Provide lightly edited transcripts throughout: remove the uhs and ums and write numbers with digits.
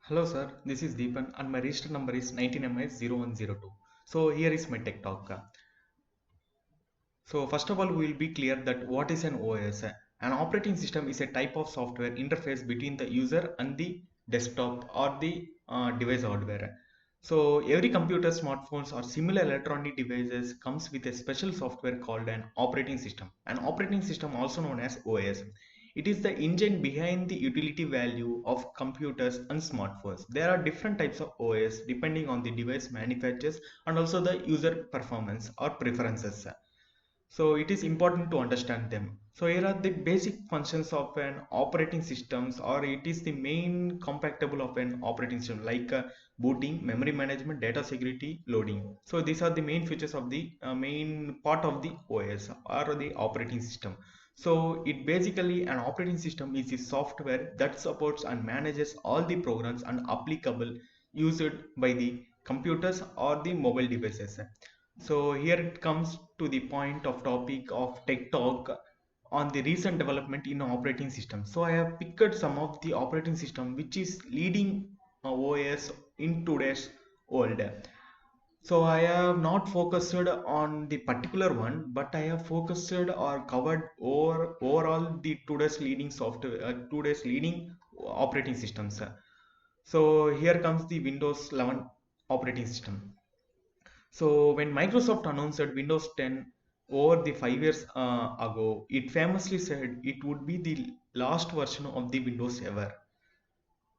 Hello sir, this is Deepan and my register number is 19MS0102. So here is my tech talk. So first of all, we will be clear that what is an OS. An operating system is a type of software interface between the user and the desktop or the device hardware. So every computer, smartphones or similar electronic devices comes with a special software called an operating system. An operating system also known as OS. It is the engine behind the utility value of computers and smartphones. There are different types of OS depending on the device manufacturers and also the user performance or preferences. So it is important to understand them. So here are the basic functions of an operating systems, or it is the main compatible of an operating system, like booting, memory management, data security, loading. So these are the main features of the main part of the OS or the operating system. So it basically, an operating system is the software that supports and manages all the programs and applicable used by the computers or the mobile devices. So here it comes to the point of topic of tech talk on the recent development in operating system. So I have picked some of the operating system which is leading OS in today's world. So I have not focused on the particular one, but I have focused or covered overall the today's leading software, today's leading operating systems. So here comes the Windows 11 operating system. So when Microsoft announced Windows 10 over the 5 years ago, it famously said it would be the last version of the Windows ever.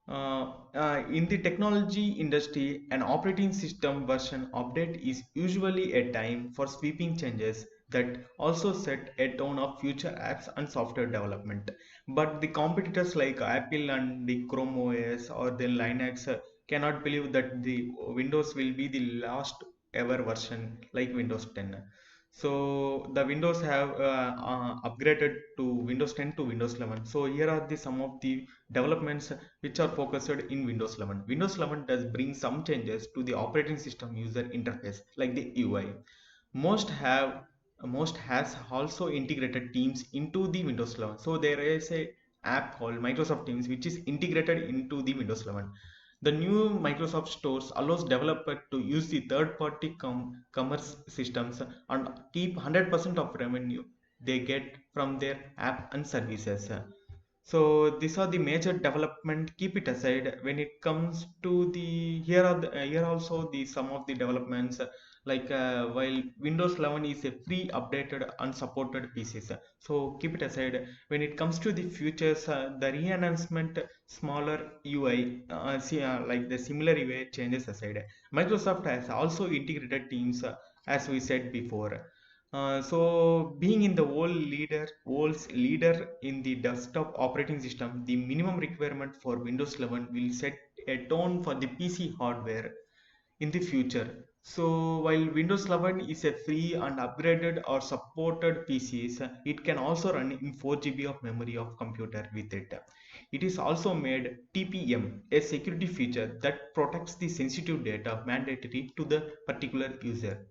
In the technology industry, an operating system version update is usually a time for sweeping changes that also set a tone of future apps and software development. But the competitors like Apple and the Chrome OS or the Linux cannot believe that the Windows will be the last ever version like Windows 10. So the Windows have upgraded to Windows 10 to Windows 11. So here are the some of the developments which are focused in Windows 11. Windows 11 does bring some changes to the operating system user interface like the UI. Most have most has also integrated Teams into the Windows 11. So there is a app called Microsoft Teams which is integrated into the Windows 11. The new Microsoft stores allows developer to use the third-party commerce systems and keep 100% of revenue they get from their app and services. So these are the major development. Keep it aside when it comes to the here also the some of the developments like while Windows 11 is a free updated unsupported PCs. So keep it aside when it comes to the futures. The re-enhancement smaller UI like the similar UI changes aside. Microsoft has also integrated Teams as we said before. So being in the world's leader in the desktop operating system, the minimum requirement for Windows 11 will set a tone for the PC hardware in the future. So while Windows 11 is a free and upgraded or supported PCs, it can also run in 4 GB of memory of computer with it. It is also made TPM, a security feature that protects the sensitive data mandatory to the particular user.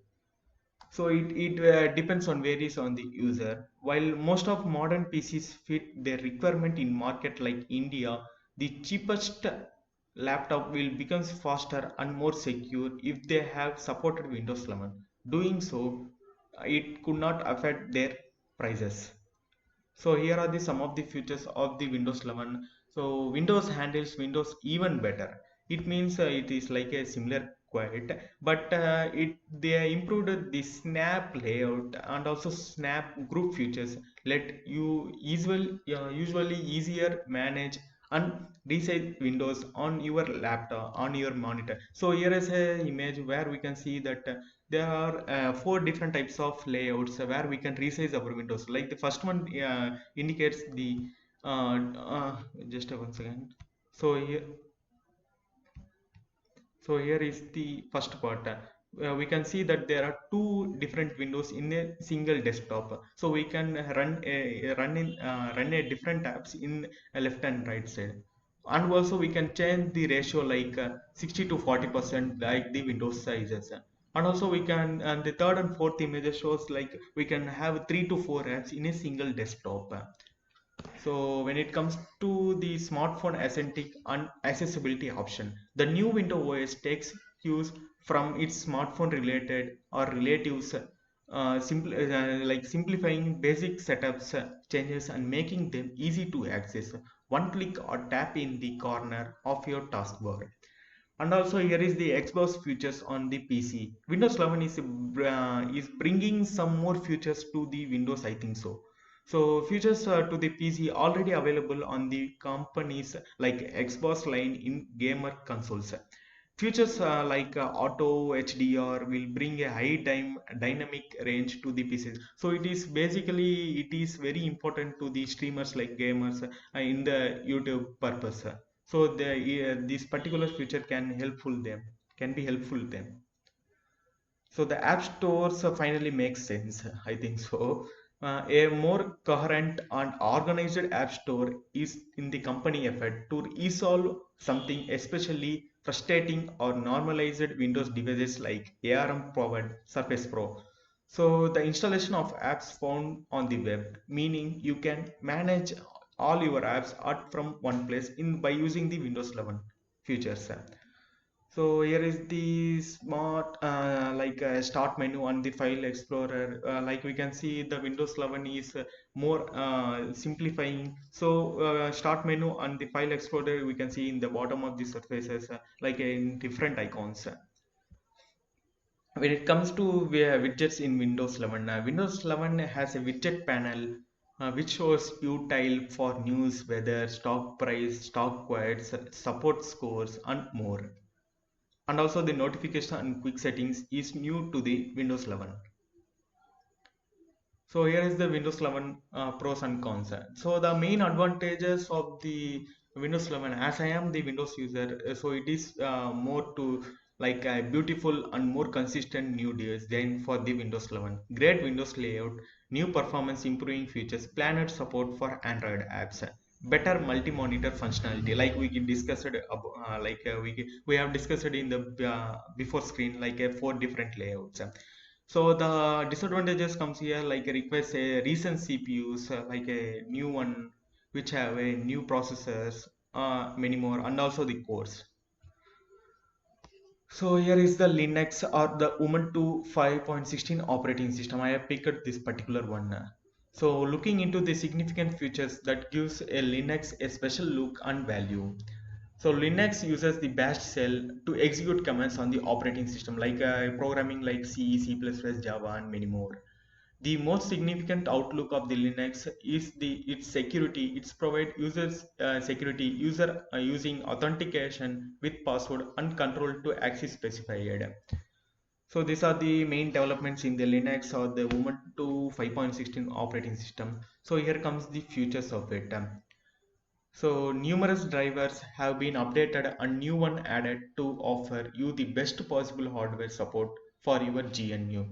So it depends on varies on the user. While most of modern PCs fit their requirement in market like India, the cheapest laptop will become faster and more secure if they have supported Windows 11. Doing so, it could not affect their prices. So here are the some of the features of the Windows 11. So Windows handles Windows even better. It means it is like a similar quiet, but it they improved the snap layout and also snap group features. Let you usually easier manage and resize windows on your laptop on your monitor. So here is a image where we can see that there are four different types of layouts where we can resize our windows. Like the first one indicates the uh, uh, just one second. So here is the first part. We can see that there are two different windows in a single desktop. So we can run a different tabs in a left and right side. And also we can change the ratio like 60 to 40% like the Windows sizes. And also we can, and the third and fourth images shows like we can have 3 to 4 apps in a single desktop. So when it comes to the smartphone aesthetic and accessibility option, the new Windows OS takes cues from its smartphone related or relatives, like simplifying basic setups changes and making them easy to access. One click or tap in the corner of your taskbar. And also here is the Xbox features on the PC. Windows 11 is bringing some more features to the Windows, I think so. So features to the PC already available on the companies like Xbox line in gamer consoles. Features like auto HDR will bring a dynamic range to the PCs. So it is very important to the streamers like gamers in the YouTube purpose. So this particular feature can be helpful them. So the app stores finally makes sense, I think so. A more coherent and organized app store is in the company effort to resolve something especially frustrating or normalized Windows devices like ARM powered Surface Pro. So the installation of apps found on the web, meaning you can manage all your apps out from one place in by using the Windows 11 features. So here is the smart start menu on the file explorer. Like we can see the Windows 11 is more simplifying. So start menu on the file explorer we can see in the bottom of the surfaces in different icons. When it comes to widgets in Windows 11, Windows 11 has a widget panel which shows view tile for news, weather, stock price, stock quotes, support scores, and more. And also the notification and quick settings is new to the Windows 11. So here is the Windows 11 pros and cons. So the main advantages of the Windows 11, as I am the Windows user, so it is more to like a beautiful and more consistent new design for the Windows 11. Great Windows layout, new performance improving features, planned support for Android apps, better multi-monitor functionality. Like we discussed, we have discussed in the before screen like four different layouts. So the disadvantages comes here like requires a recent CPUs like a new one which have a new processors, many more, and also the cores. So here is the Linux or the Ubuntu 5.16 operating system. I have picked this particular one. So looking into the significant features that gives a Linux a special look and value. So Linux uses the bash shell to execute commands on the operating system like programming like C, C++, Java and many more. The most significant outlook of the Linux is its security. It's provide users security user using authentication with password and control to access specified. So these are the main developments in the Linux or the Ubuntu 5.16 operating system. So here comes the futures of it. So numerous drivers have been updated and new one added to offer you the best possible hardware support for your GNU.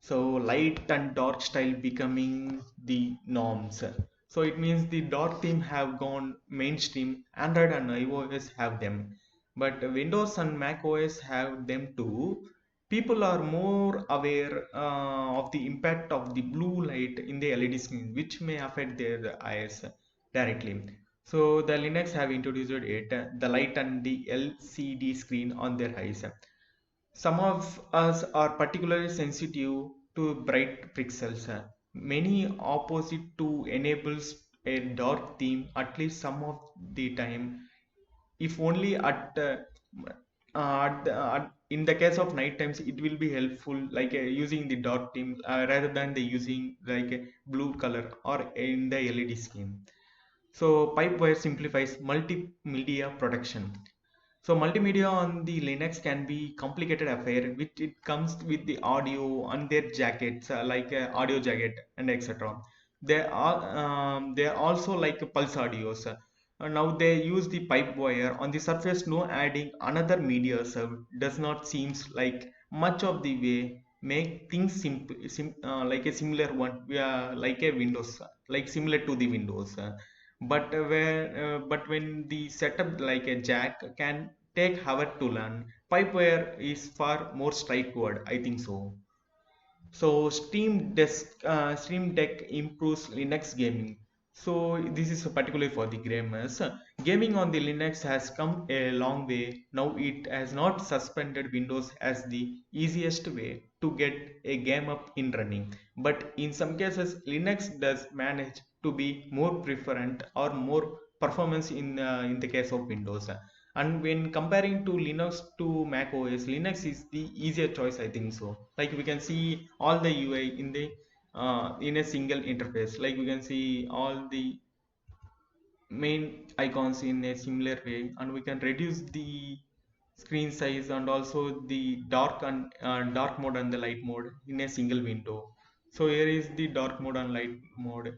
So light and dark style becoming the norms. So it means the dark theme have gone mainstream. Android and iOS have them, but Windows and Mac OS have them too. People are more aware of the impact of the blue light in the LED screen, which may affect their eyes directly. So the Linux have introduced it, the light and the LCD screen on their eyes. Some of us are particularly sensitive to bright pixels. Many opposite to enables a dark theme at least some of the time, if only in the case of night times it will be helpful using the dark theme rather than the using like a blue color or in the LED scheme. So Pipewire simplifies multimedia production. So multimedia on the Linux can be complicated affair, which it comes with the audio and their jackets, audio jacket and etc. They are also like pulse audios. Now they use the pipe wire on the surface. No adding another media server does not seems like much of the way make things simple, like a similar one, like a Windows, like similar to the Windows. But when the setup like a jack can take hour to learn, pipewire is far more straightforward, I think so. So Steam Deck improves Linux gaming. So this is particularly for the gamers. Gaming on the Linux has come a long way. Now it has not suspended Windows as the easiest way to get a game up in running. But in some cases, Linux does manage to be more preferent or more performance in the case of Windows. And when comparing to Linux to Mac OS, Linux is the easier choice, I think so. Like we can see all the UI in a single interface, like we can see all the main icons in a similar way, and we can reduce the screen size and also the dark mode and the light mode in a single window. So here is the dark mode and light mode.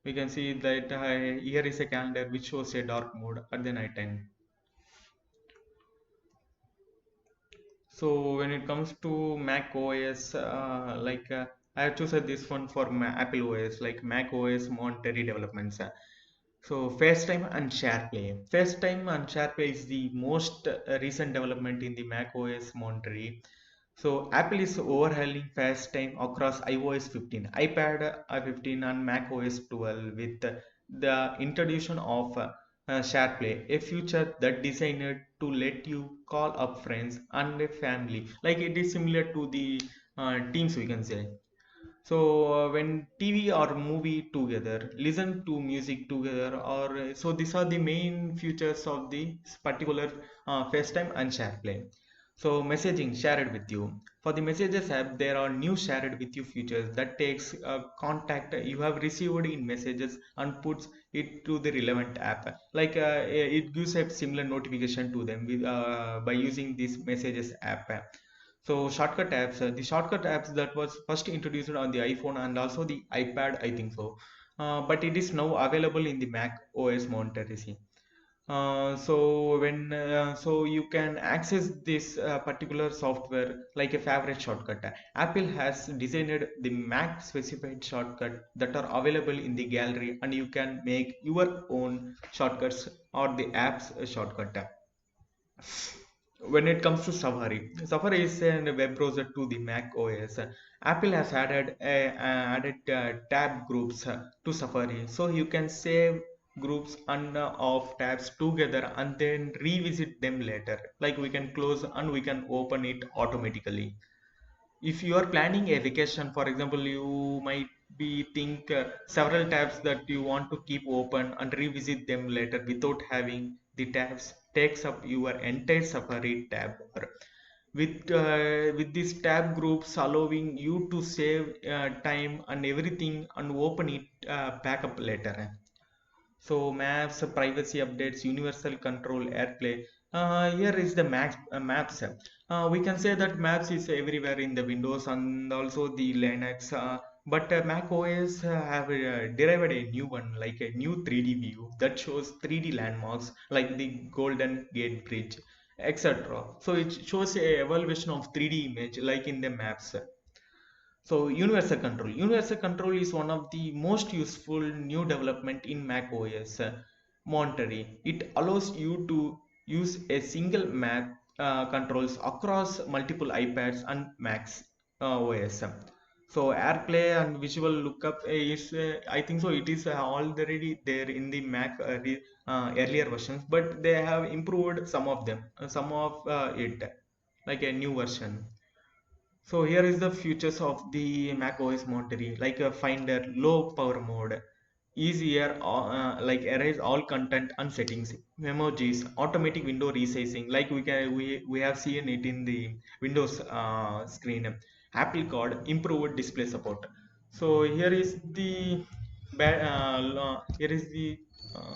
We can see that here is a calendar which shows a dark mode at the night time. So when it comes to Mac OS, I have chosen this one for Apple OS, like Mac OS Monterey developments. So FaceTime and SharePlay. FaceTime and SharePlay is the most recent development in the Mac OS Monterey. So Apple is overhauling FaceTime across iOS 15, iPad 15 and Mac OS 12 with the introduction of SharePlay, a feature that designed to let you call up friends and a family. Like it is similar to the Teams, we can say. So when TV or movie together, listen to music together, or so these are the main features of the particular FaceTime and SharePlay. So messaging shared with you. For the messages app, there are new shared with you features that takes contact you have received in messages and puts it to the relevant app. Like it gives a similar notification to them by using this messages app. So shortcut apps, the shortcut apps that was first introduced on the iPhone and also the iPad, I think so. But it is now available in the Mac OS Monterey. So you can access this particular software like a favorite shortcut. Apple has designed the Mac specified shortcut that are available in the gallery, and you can make your own shortcuts or the app's shortcut. When it comes to Safari is a web browser to the Mac OS. Apple has added tab groups to Safari, so you can save groups and of tabs together and then revisit them later. Like we can close and we can open it automatically. If you are planning a vacation, for example, you might be think several tabs that you want to keep open and revisit them later without having the tabs takes up your entire Safari tab bar. With these tab groups allowing you to save time and everything and open it back up later. So maps, privacy updates, universal control, AirPlay. Here is the maps. We can say that maps is everywhere in the Windows and also the Linux. But Mac OS have derived a new one, like a new 3D view that shows 3D landmarks like the Golden Gate Bridge, etc. So it shows a evaluation of 3D image like in the maps. So universal control is one of the most useful new development in Mac OS Monterey. It allows you to use a single Mac controls across multiple iPads and Macs OS. So AirPlay and visual lookup is I think so it is already there in the Mac earlier versions, but they have improved some of them, some of it like a new version. So here is the features of the Mac OS Monterey, like a Finder, low power mode, easier like erase all content and settings, emojis, automatic window resizing, like we have seen it in the Windows screen, Apple Card, improved display support. So here is the here is the uh,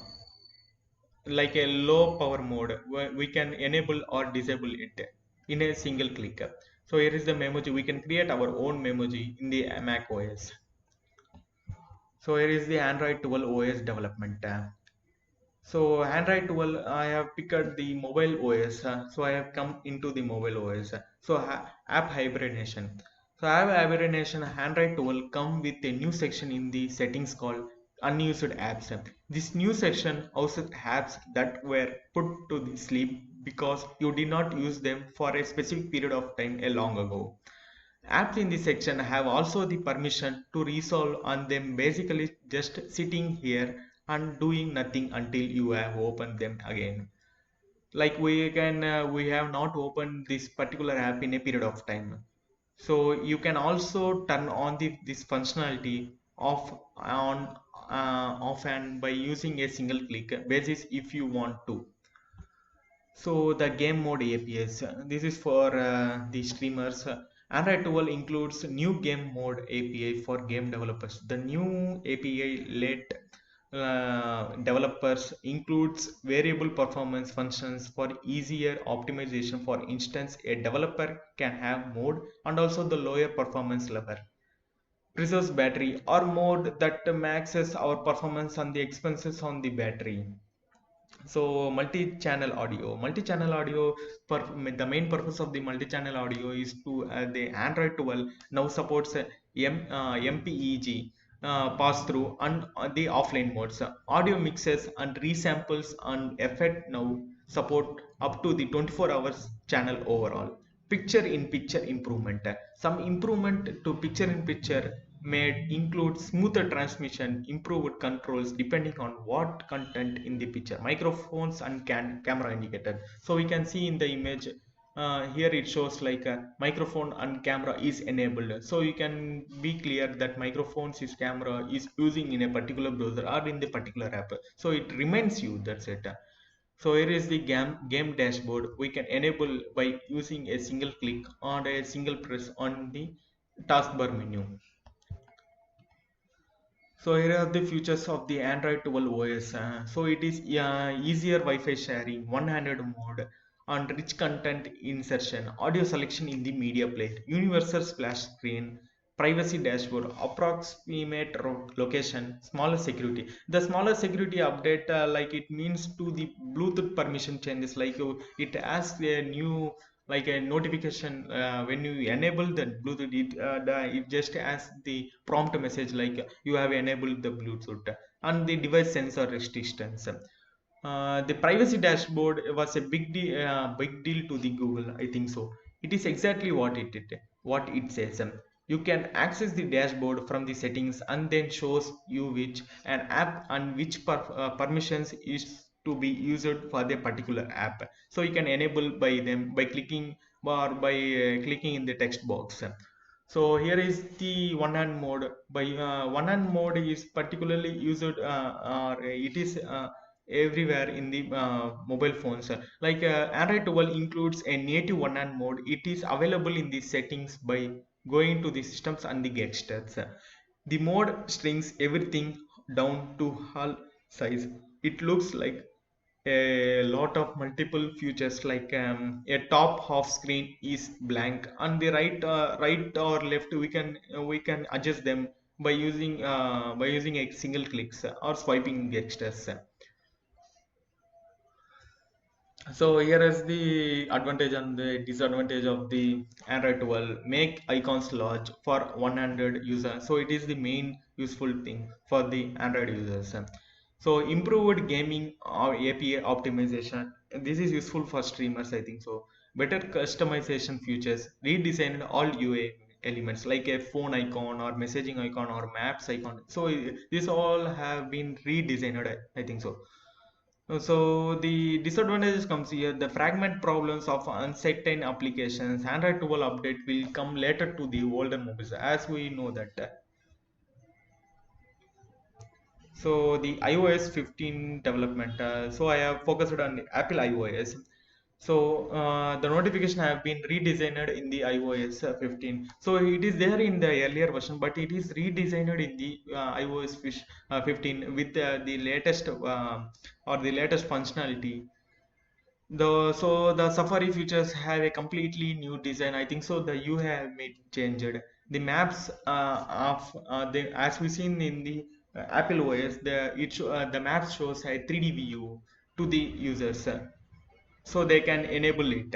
like a low power mode where we can enable or disable it in a single click. So here is the memoji. We can create our own memoji in the Mac OS. So here is the Android 12 OS development tab. So Android 12, I have picked the mobile OS. So I have come into the mobile OS. So app hibernation. So app hibernation Android 12 come with a new section in the settings called unused apps. This new section houses apps that were put to the sleep because you did not use them for a specific period of time a long ago. Apps in this section have also the permission to resolve on them, basically just sitting here and doing nothing until you have opened them again. Like we have not opened this particular app in a period of time. So you can also turn on this functionality off and by using a single click basis if you want to. So the game mode APIs, this is for the streamers. Android 12 includes new game mode API for game developers. The new API let developers includes variable performance functions for easier optimization. For instance, a developer can have mode and also the lower performance level preserves battery or mode that maxes our performance and the expenses on the battery. So multi-channel audio, the main purpose of the multi-channel audio is to the Android 12 now supports MPEG pass-through and the offline modes. Audio mixes and resamples and effect now support up to the 24 hours channel overall. Picture in picture improvement. Some improvement to picture in picture may include smoother transmission, improved controls depending on what content in the picture, microphones and camera indicator. So we can see in the image here it shows like a microphone and camera is enabled. So you can be clear that microphones is camera is using in a particular browser or in the particular app. So it reminds you, that's it. So here is the game dashboard. We can enable by using a single click or a single press on the taskbar menu. So here are the features of the Android 12 OS. So it is easier Wi-Fi sharing, one-handed mode, and rich content insertion, audio selection in the media player, universal splash screen, privacy dashboard, approximate location, smaller security. The smaller security update, like it means to the Bluetooth permission changes, like it asks a new like a notification when you enable the Bluetooth, it just asks the prompt message like you have enabled the Bluetooth and the device sensor restrictions. The privacy dashboard was a big deal to the Google, I think so. It is exactly what it says. You can access the dashboard from the settings and then shows you which an app and which permissions is to be used for the particular app. So you can enable by them by clicking or by clicking in the text box. So here is the one hand mode. By one hand mode is particularly used or it is everywhere in the mobile phones. Like Android 12 includes a native one hand mode. It is available in the settings by going to the systems and the get stats. The mode strings everything down to hull size. It looks like a lot of multiple features like a top half screen is blank and the right or left we can adjust them by using a single clicks or swiping gestures. So here is the advantage and the disadvantage of the Android 12. Make icons large for one-handed user. So it is the main useful thing for the Android users. So improved gaming or API optimization. This is useful for streamers, I think so. Better customization features. Redesigned all UI elements like a phone icon or messaging icon or maps icon. So these all have been redesigned, I think so. So the disadvantages comes here. The fragment problems of uncertain applications. Android 12 update will come later to the older mobiles, as we know that. So the iOS 15 development. So I have focused on Apple iOS. So the notification have been redesigned in the iOS 15. So it is there in the earlier version, but it is redesigned in the iOS 15 with the latest or the latest functionality. The Safari features have a completely new design. I think so. The UI have made changed. The maps of the as we seen in the Apple OS, the maps shows a 3D view to the users, so they can enable it.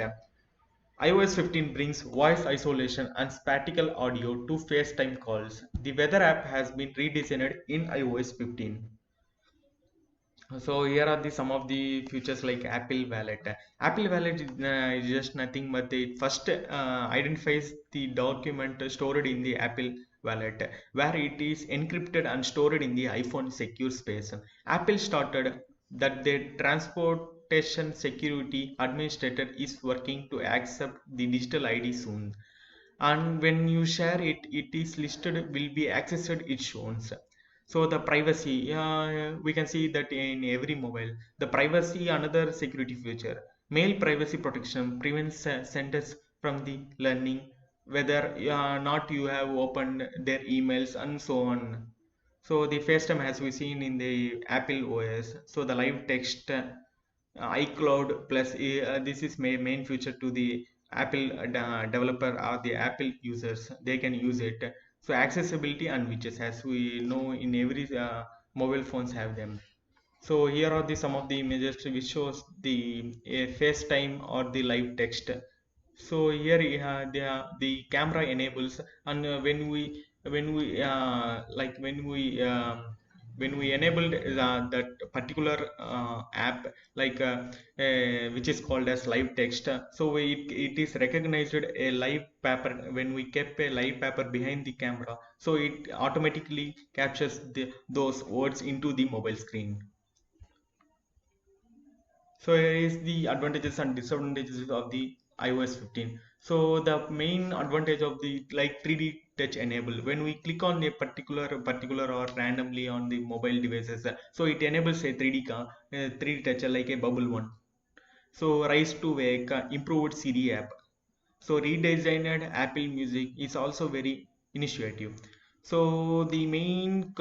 iOS 15 brings voice isolation and spatial audio to FaceTime calls. The weather app has been redesigned in iOS 15. So here are the some of the features like Apple Wallet. Apple Wallet is just nothing but it first identifies the document stored in the Apple Wallet, where it is encrypted and stored in the iPhone secure space. Apple started that the transportation security administrator is working to accept the digital ID soon, and when you share it, it is listed will be accessed, it shows. So the privacy, we can see that in every mobile. The privacy, another security feature. Mail privacy protection prevents senders from the learning whether not you have opened their emails and so on. So the FaceTime, as we seen in the Apple OS, so the live text, iCloud plus, this is main feature to the Apple developer or the Apple users. They can use it. So accessibility and widgets, as we know in every mobile phones have them. So here are the some of the images which shows the FaceTime or the live text. So here the camera enables, and when we enabled that particular app, like which is called as live text, so it is recognized a live paper. When we kept a live paper behind the camera, so it automatically captures those words into the mobile screen. So here is the advantages and disadvantages of the iOS 15. So the main advantage of the like 3D touch enable, when we click on a particular or randomly on the mobile devices, so it enables a 3D touch like a bubble one. So rise to wake, improved Siri app. So redesigned Apple Music is also very initiative. So the main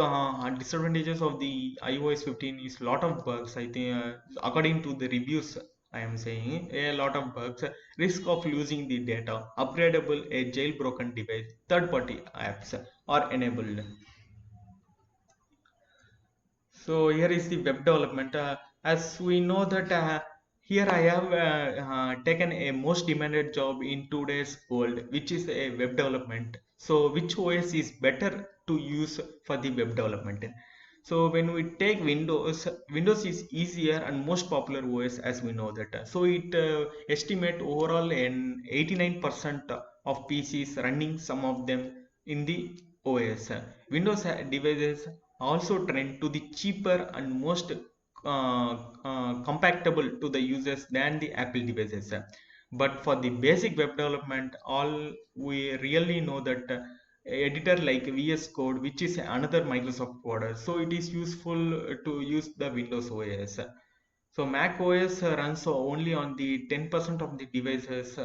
disadvantages of the iOS 15 is lot of bugs. I think according to the reviews, I am saying a lot of bugs. Risk of losing the data. Upgradable a jailbroken device. Third-party apps are enabled. So here is the web development. As we know that here I have taken a most demanded job in today's world, which is a web development. So which OS is better to use for the web development? So when we take Windows, Windows is easier and most popular OS, as we know that. So it estimate overall in 89% of PCs running some of them in the OS. Windows devices also trend to the cheaper and most compatible to the users than the Apple devices. But for the basic web development, all we really know that editor like VS Code, which is another Microsoft product, so it is useful to use the Windows OS. So Mac OS runs only on the 10% of the devices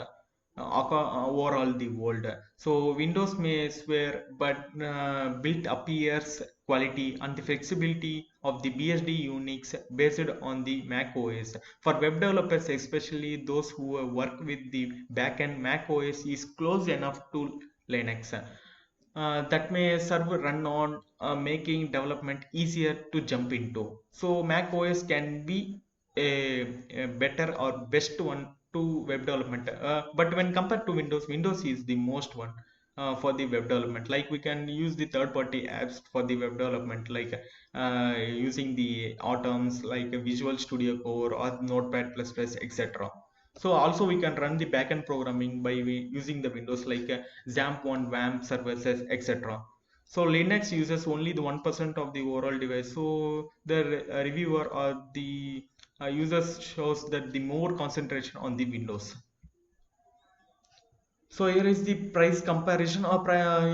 overall the world. So Windows may swear, but built appears quality and the flexibility of the BSD Unix based on the Mac OS. For web developers, especially those who work with the backend, Mac OS is close enough to Linux. That may serve run on, making development easier to jump into. So Mac OS can be a better or best one to web development. But when compared to Windows, Windows is the most one for the web development. Like we can use the third-party apps for the web development, like using the Atoms, like Visual Studio Core or Notepad++, etc. So also we can run the backend programming by using the Windows like XAMPP1, WAMP services, etc. So Linux uses only the 1% of the overall device. So the reviewer or the users shows that the more concentration on the Windows. So here is the price comparison, or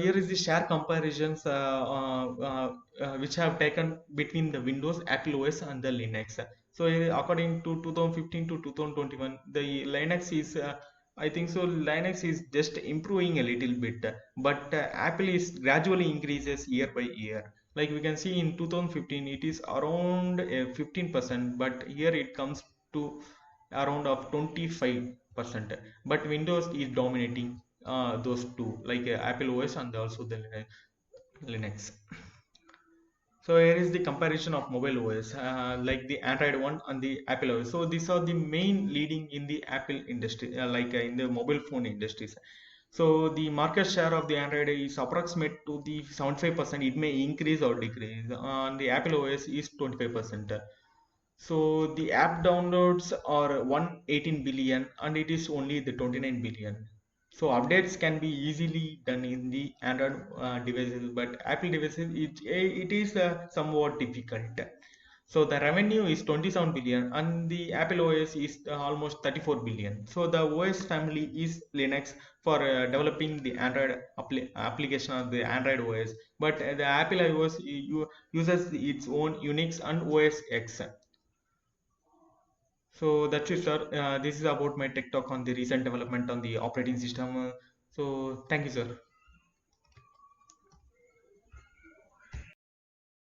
here is the share comparisons which have taken between the Windows, Apple OS and the Linux. So according to 2015 to 2021, the Linux is I think so Linux is just improving a little bit, but Apple is gradually increases year by year. Like we can see in 2015, it is around 15%, but here it comes to around of 25%. But Windows is dominating those two, like Apple OS and also the Linux. So here is the comparison of mobile OS, like the Android one and the Apple OS. So these are the main leading in the Apple industry, in the mobile phone industries. So the market share of the Android is approximate to the 75%. It may increase or decrease. On the Apple OS is 25%. So the app downloads are 118 billion and it is only the 29 billion. So updates can be easily done in the Android devices, but Apple devices it is somewhat difficult. So the revenue is 27 billion and the Apple OS is almost 34 billion. So the OS family is Linux for developing the Android application of the Android OS, but the Apple iOS uses its own Unix and OS X. So that's it, sir. This is about my tech talk on the recent development on the operating system. So thank you, sir.